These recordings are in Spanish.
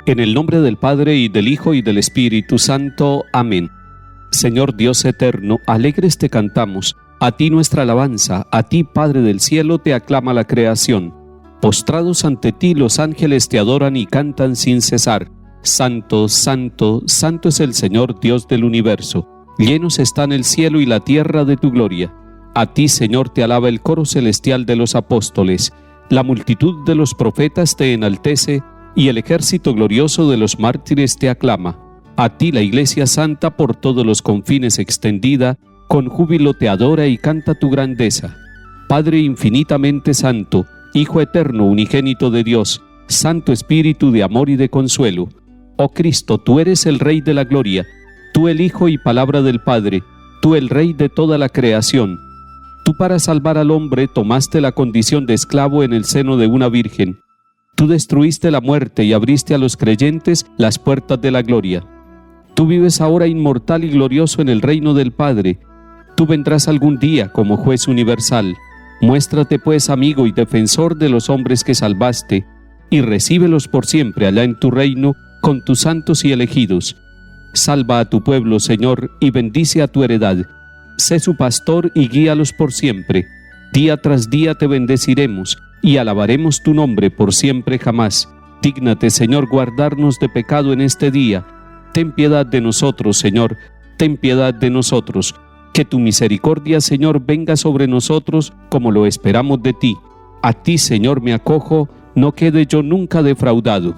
En el nombre del Padre, y del Hijo, y del Espíritu Santo. Amén. Señor Dios eterno, alegres te cantamos, a ti nuestra alabanza, a ti, Padre del cielo, te aclama la creación. Postrados ante ti los ángeles te adoran y cantan sin cesar. Santo, santo, santo es el Señor Dios del universo. Llenos están el cielo y la tierra de tu gloria. A ti, Señor, te alaba el coro celestial de los apóstoles. La multitud de los profetas te enaltece, y el ejército glorioso de los mártires te aclama. A ti la Iglesia Santa por todos los confines extendida, con júbilo te adora y canta tu grandeza. Padre infinitamente santo, Hijo eterno unigénito de Dios, Santo Espíritu de amor y de consuelo. Oh Cristo, tú eres el Rey de la gloria, tú el Hijo y palabra del Padre, tú el Rey de toda la creación. Tú para salvar al hombre tomaste la condición de esclavo en el seno de una virgen. Tú destruiste la muerte y abriste a los creyentes las puertas de la gloria. Tú vives ahora inmortal y glorioso en el reino del Padre. Tú vendrás algún día como juez universal. Muéstrate pues amigo y defensor de los hombres que salvaste, y recíbelos por siempre allá en tu reino con tus santos y elegidos. Salva a tu pueblo, Señor, y bendice a tu heredad. Sé su pastor y guíalos por siempre. Día tras día te bendeciremos, y alabaremos tu nombre por siempre jamás. Dígnate, Señor, guardarnos de pecado en este día. Ten piedad de nosotros, Señor, ten piedad de nosotros. Que tu misericordia, Señor, venga sobre nosotros como lo esperamos de ti. A ti, Señor, me acojo, no quede yo nunca defraudado.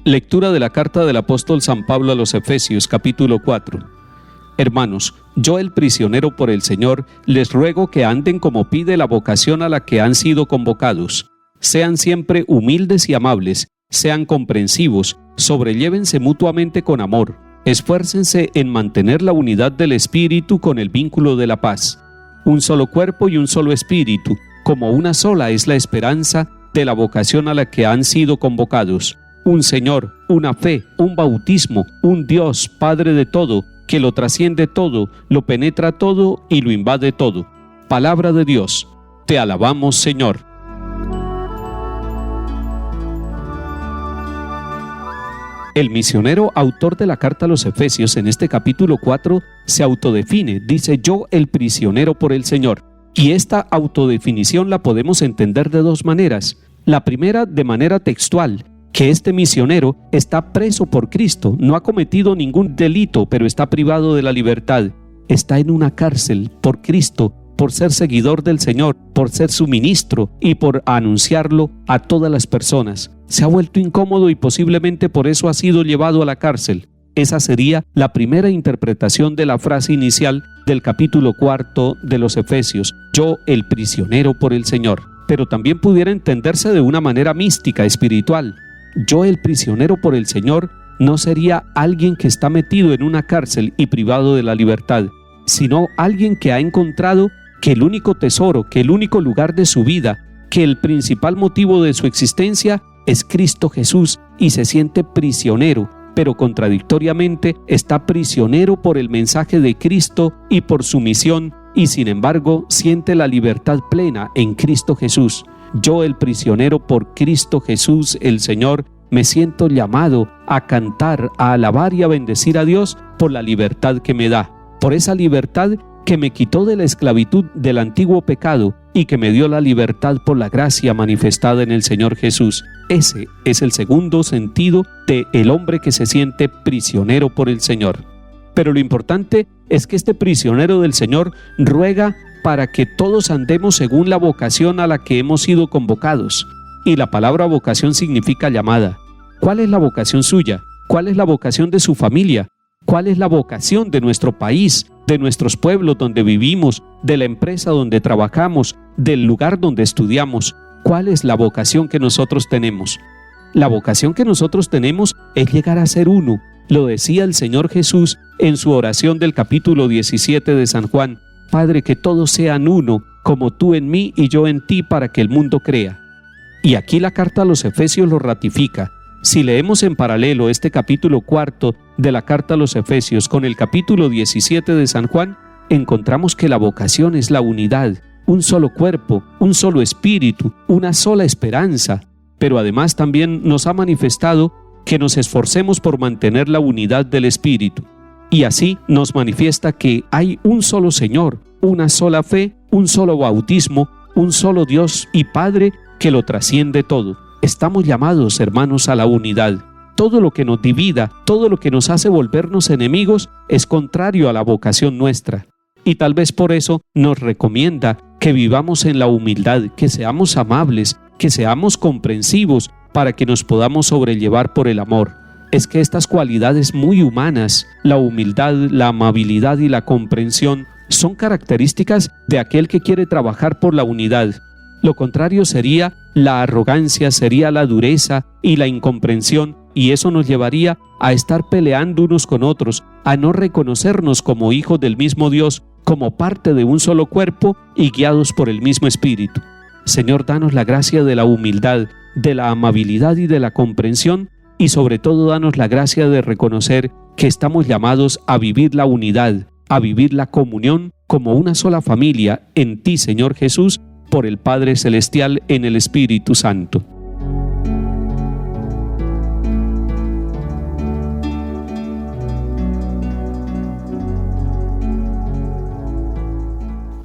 Lectura de la carta del apóstol San Pablo a los Efesios, capítulo 4. Hermanos, yo el prisionero por el Señor, les ruego que anden como pide la vocación a la que han sido convocados. Sean siempre humildes y amables, sean comprensivos, sobrellévense mutuamente con amor, esfuércense en mantener la unidad del Espíritu con el vínculo de la paz. Un solo cuerpo y un solo Espíritu, como una sola es la esperanza de la vocación a la que han sido convocados. Un Señor, una fe, un bautismo, un Dios, Padre de todo, que lo trasciende todo, lo penetra todo y lo invade todo. Palabra de Dios. Te alabamos, Señor. El misionero autor de la carta a los Efesios en este capítulo 4 se autodefine, dice: yo el prisionero por el Señor. Y esta autodefinición la podemos entender de dos maneras. La primera, de manera textual, que este misionero está preso por Cristo, no ha cometido ningún delito, pero está privado de la libertad. Está en una cárcel por Cristo, por ser seguidor del Señor, por ser su ministro y por anunciarlo a todas las personas. Se ha vuelto incómodo y posiblemente por eso ha sido llevado a la cárcel. Esa sería la primera interpretación de la frase inicial del capítulo 4 de los Efesios: yo el prisionero por el Señor. Pero también pudiera entenderse de una manera mística, espiritual. Yo el prisionero por el Señor no sería alguien que está metido en una cárcel y privado de la libertad, sino alguien que ha encontrado que el único tesoro, que el único lugar de su vida, que el principal motivo de su existencia es Cristo Jesús, y se siente prisionero, pero contradictoriamente está prisionero por el mensaje de Cristo y por su misión, y sin embargo siente la libertad plena en Cristo Jesús. Yo, el prisionero por Cristo Jesús, el Señor, me siento llamado a cantar, a alabar y a bendecir a Dios por la libertad que me da, por esa libertad que me quitó de la esclavitud del antiguo pecado y que me dio la libertad por la gracia manifestada en el Señor Jesús. Ese es el segundo sentido de el hombre que se siente prisionero por el Señor. Pero lo importante es que este prisionero del Señor ruega para que todos andemos según la vocación a la que hemos sido convocados. Y la palabra vocación significa llamada. ¿Cuál es la vocación suya? ¿Cuál es la vocación de su familia? ¿Cuál es la vocación de nuestro país, de nuestros pueblos donde vivimos, de la empresa donde trabajamos, del lugar donde estudiamos? ¿Cuál es la vocación que nosotros tenemos? La vocación que nosotros tenemos es llegar a ser uno. Lo decía el Señor Jesús en su oración del capítulo 17 de San Juan: Padre, que todos sean uno, como tú en mí y yo en ti, para que el mundo crea. Y aquí la carta a los Efesios lo ratifica. Si leemos en paralelo este capítulo 4 de la carta a los Efesios con el capítulo 17 de San Juan, encontramos que la vocación es la unidad un solo cuerpo, un solo espíritu, una sola esperanza, pero además también nos ha manifestado que nos esforcemos por mantener la unidad del espíritu. Y así nos manifiesta que hay un solo Señor, una sola fe, un solo bautismo, un solo Dios y Padre que lo trasciende todo. Estamos llamados, hermanos, a la unidad. Todo lo que nos divida, todo lo que nos hace volvernos enemigos es contrario a la vocación nuestra. Y tal vez por eso nos recomienda que vivamos en la humildad, que seamos amables, que seamos comprensivos para que nos podamos sobrellevar por el amor. Es que estas cualidades muy humanas, la humildad, la amabilidad y la comprensión, son características de aquel que quiere trabajar por la unidad. Lo contrario sería la arrogancia, sería la dureza y la incomprensión, y eso nos llevaría a estar peleando unos con otros, a no reconocernos como hijos del mismo Dios, como parte de un solo cuerpo y guiados por el mismo Espíritu. Señor, danos la gracia de la humildad, de la amabilidad y de la comprensión, y sobre todo danos la gracia de reconocer que estamos llamados a vivir la unidad, a vivir la comunión como una sola familia en ti, Señor Jesús, por el Padre Celestial en el Espíritu Santo.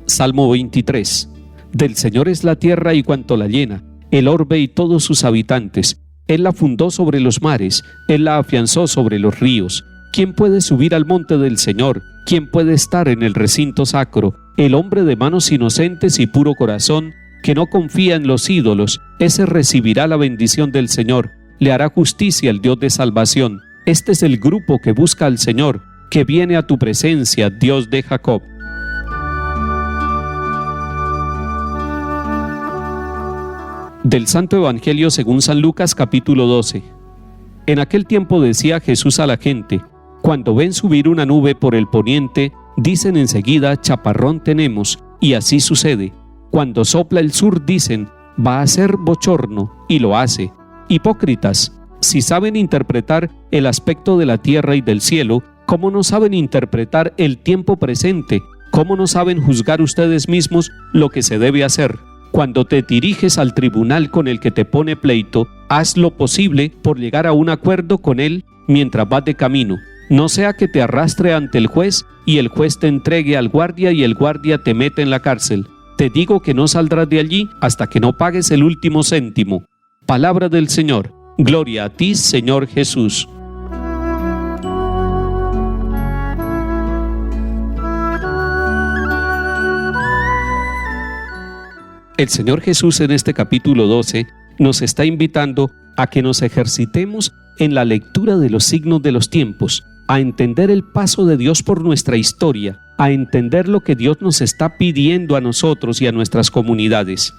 Salmo 23. Del Señor es la tierra y cuanto la llena, el orbe y todos sus habitantes. Él la fundó sobre los mares, Él la afianzó sobre los ríos. ¿Quién puede subir al monte del Señor? ¿Quién puede estar en el recinto sacro? El hombre de manos inocentes y puro corazón, que no confía en los ídolos, ese recibirá la bendición del Señor. Le hará justicia el Dios de salvación. Este es el grupo que busca al Señor, que viene a tu presencia, Dios de Jacob. Del Santo Evangelio según San Lucas, capítulo 12. En aquel tiempo decía Jesús a la gente: cuando ven subir una nube por el poniente, dicen enseguida: chaparrón tenemos, y así sucede. Cuando sopla el sur, dicen: va a ser bochorno, y lo hace. Hipócritas, si saben interpretar el aspecto de la tierra y del cielo, ¿cómo no saben interpretar el tiempo presente? ¿Cómo no saben juzgar ustedes mismos lo que se debe hacer? Cuando te diriges al tribunal con el que te pone pleito, haz lo posible por llegar a un acuerdo con él mientras vas de camino. No sea que te arrastre ante el juez y el juez te entregue al guardia y el guardia te mete en la cárcel. Te digo que no saldrás de allí hasta que no pagues el último céntimo. Palabra del Señor. Gloria a ti, Señor Jesús. El Señor Jesús en este capítulo 12 nos está invitando a que nos ejercitemos en la lectura de los signos de los tiempos, a entender el paso de Dios por nuestra historia, a entender lo que Dios nos está pidiendo a nosotros y a nuestras comunidades.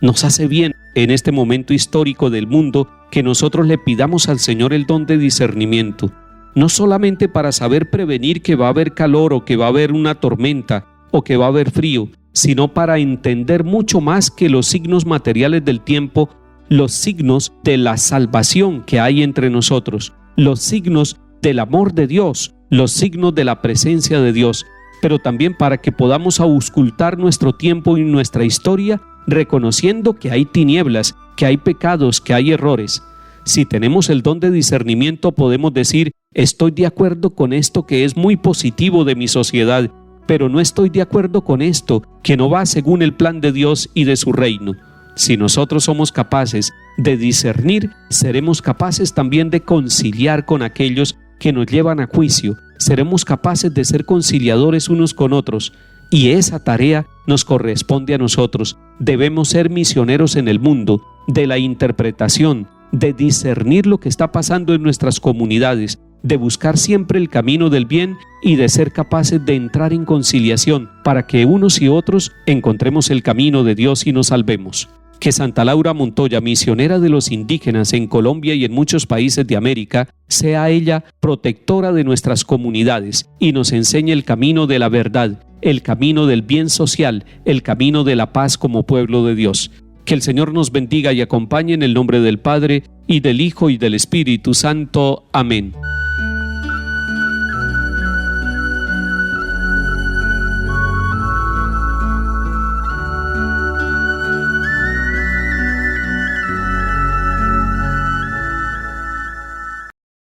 Nos hace bien en este momento histórico del mundo que nosotros le pidamos al Señor el don de discernimiento, no solamente para saber prevenir que va a haber calor o que va a haber una tormenta o que va a haber frío, sino para entender mucho más que los signos materiales del tiempo, los signos de la salvación que hay entre nosotros, los signos del amor de Dios, los signos de la presencia de Dios, pero también para que podamos auscultar nuestro tiempo y nuestra historia, reconociendo que hay tinieblas, que hay pecados, que hay errores. Si tenemos el don de discernimiento, podemos decir: estoy de acuerdo con esto que es muy positivo de mi sociedad, pero no estoy de acuerdo con esto que no va según el plan de Dios y de su reino. Si nosotros somos capaces de discernir, seremos capaces también de conciliar con aquellos que nos llevan a juicio. Seremos capaces de ser conciliadores unos con otros, y esa tarea nos corresponde a nosotros. Debemos ser misioneros en el mundo de la interpretación, de discernir lo que está pasando en nuestras comunidades, de buscar siempre el camino del bien y de ser capaces de entrar en conciliación para que unos y otros encontremos el camino de Dios y nos salvemos. Que Santa Laura Montoya, misionera de los indígenas en Colombia y en muchos países de América, sea ella protectora de nuestras comunidades y nos enseñe el camino de la verdad, el camino del bien social, el camino de la paz como pueblo de Dios. Que el Señor nos bendiga y acompañe en el nombre del Padre, y del Hijo, y del Espíritu Santo. Amén.